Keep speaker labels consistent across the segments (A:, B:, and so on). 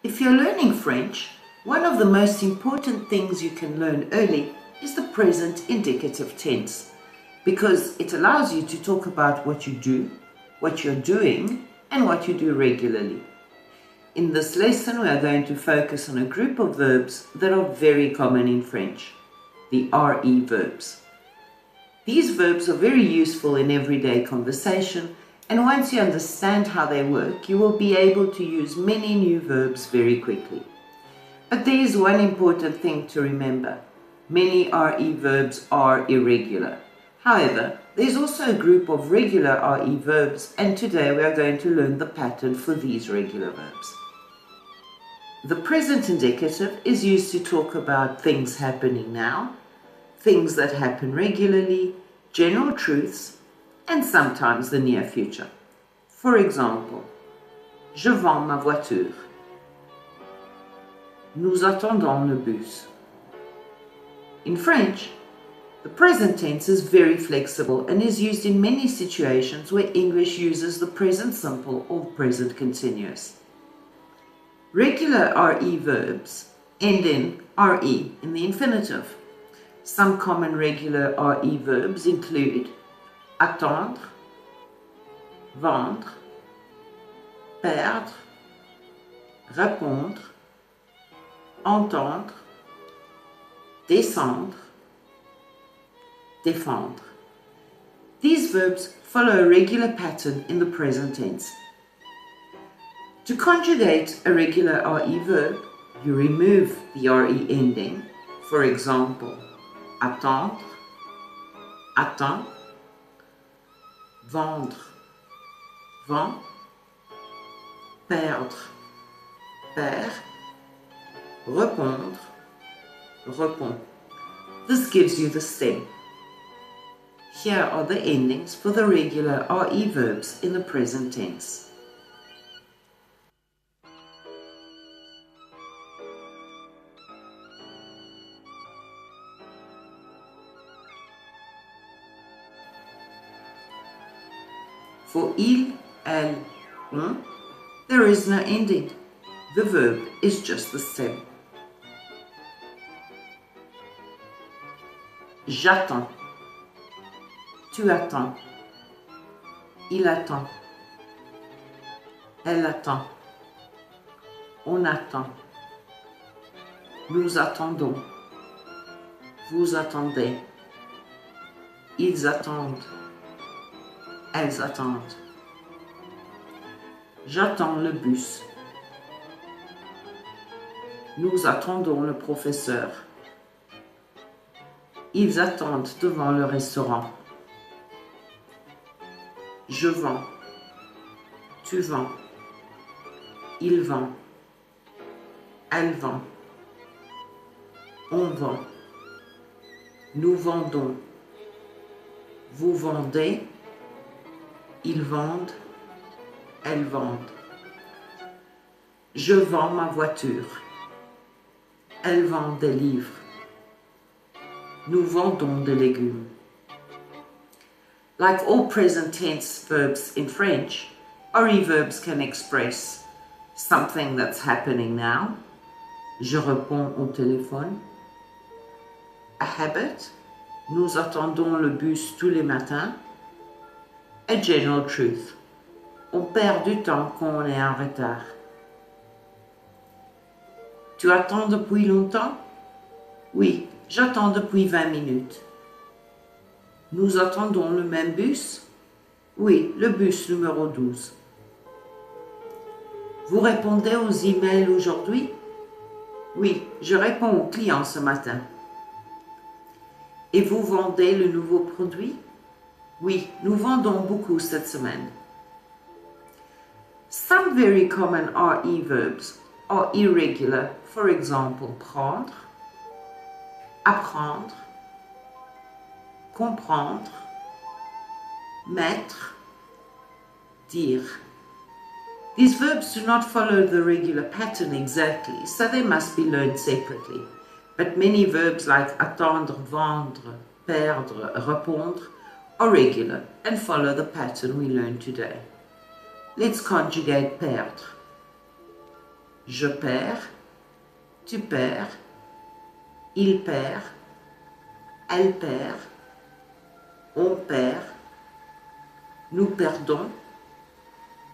A: If you're learning French, one of the most important things you can learn early is the present indicative tense, because it allows you to talk about what you do, what you're doing, and what you do regularly. In this lesson, we are going to focus on a group of verbs that are very common in French, the RE verbs. These verbs are very useful in everyday conversation, and once you understand how they work, you will be able to use many new verbs very quickly. But there is one important thing to remember. Many RE verbs are irregular. However, there is also a group of regular RE verbs, and today we are going to learn the pattern for these regular verbs. The present indicative is used to talk about things happening now, things that happen regularly, general truths, and sometimes the near future. For example, je vends ma voiture. Nous attendons le bus. In French, the present tense is very flexible and is used in many situations where English uses the present simple or present continuous. Regular RE verbs end in RE in the infinitive. Some common regular RE verbs include attendre, vendre, perdre, répondre, entendre, descendre, défendre. These verbs follow a regular pattern in the present tense. To conjugate a regular RE verb, you remove the RE ending. For example, attendre, attend, vendre, vend, perdre, perd, répondre, répond. This gives you the stem. Here are the endings for the regular RE verbs in the present tense. For il, elle, on, there is no ending. The verb is just the stem. J'attends. Tu attends. Il attend. Elle attend. On attend. Nous attendons. Vous attendez. Ils attendent. Elles attendent. J'attends le bus. Nous attendons le professeur. Ils attendent devant le restaurant. Je vends. Tu vends. Il vend. Elle vend. On vend. Nous vendons. Vous vendez. Ils vendent. Elles vendent. Je vends ma voiture. Elle vend des livres. Nous vendons des légumes. Like all present tense verbs in French, RE verbs can express something that's happening now. Je réponds au téléphone. A habit. Nous attendons le bus tous les matins. A general truth. On perd du temps quand on est en retard. Tu attends depuis longtemps? Oui, j'attends depuis 20 minutes. Nous attendons le même bus? Oui, le bus numéro 12. Vous répondez aux emails aujourd'hui? Oui, je réponds aux clients ce matin. Et vous vendez le nouveau produit? Oui, nous vendons beaucoup cette semaine. Some very common RE verbs are irregular. For example, prendre, apprendre, comprendre, mettre, dire. These verbs do not follow the regular pattern exactly, so they must be learned separately. But many verbs like attendre, vendre, perdre, répondre are regular and follow the pattern we learned today. Let's conjugate perdre. Je perds, tu perds, il perd, elle perd, on perd, nous perdons,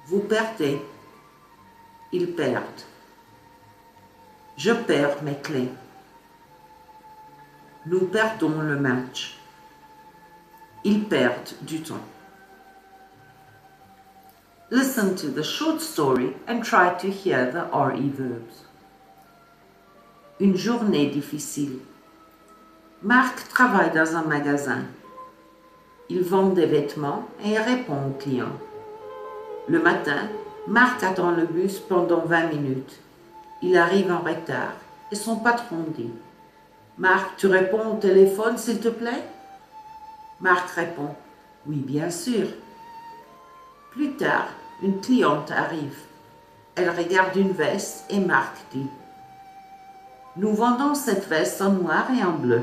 A: vous perdez, ils perdent. Je perds mes clés. Nous perdons le match. Ils perdent du temps. Listen to the short story and try to hear the RE verbs. Une journée difficile. Marc travaille dans un magasin. Il vend des vêtements et répond aux clients. Le matin, Marc attend le bus pendant 20 minutes. Il arrive en retard et son patron dit « Marc, tu réponds au téléphone s'il te plaît ?» Marc répond « Oui, bien sûr. » Plus tard, une cliente arrive. Elle regarde une veste et Marc dit « Nous vendons cette veste en noir et en bleu. »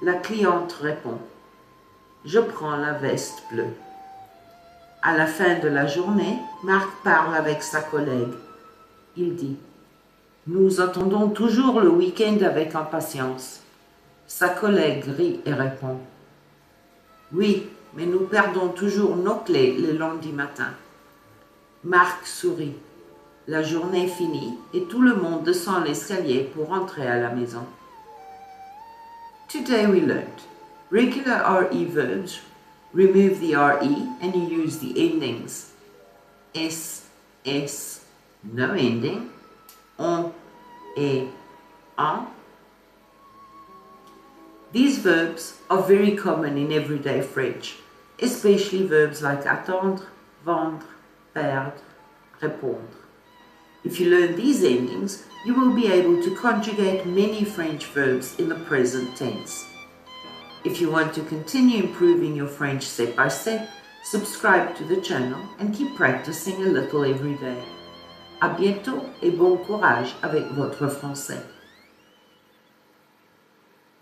A: La cliente répond « Je prends la veste bleue. » À la fin de la journée, Marc parle avec sa collègue. Il dit « Nous attendons toujours le week-end avec impatience. » Sa collègue rit et répond « Oui, mais nous perdons toujours nos clés le lundi matin. » Marc sourit. La journée est finie et tout le monde descend l'escalier pour rentrer à la maison. Today we learned regular RE verbs. Remove the RE and you use the endings S, S, no ending, on, et, en. These verbs are very common in everyday French, especially verbs like attendre, vendre, perdre, répondre. If you learn these endings, you will be able to conjugate many French verbs in the present tense. If you want to continue improving your French step by step, subscribe to the channel and keep practicing a little every day. À bientôt et bon courage avec votre français.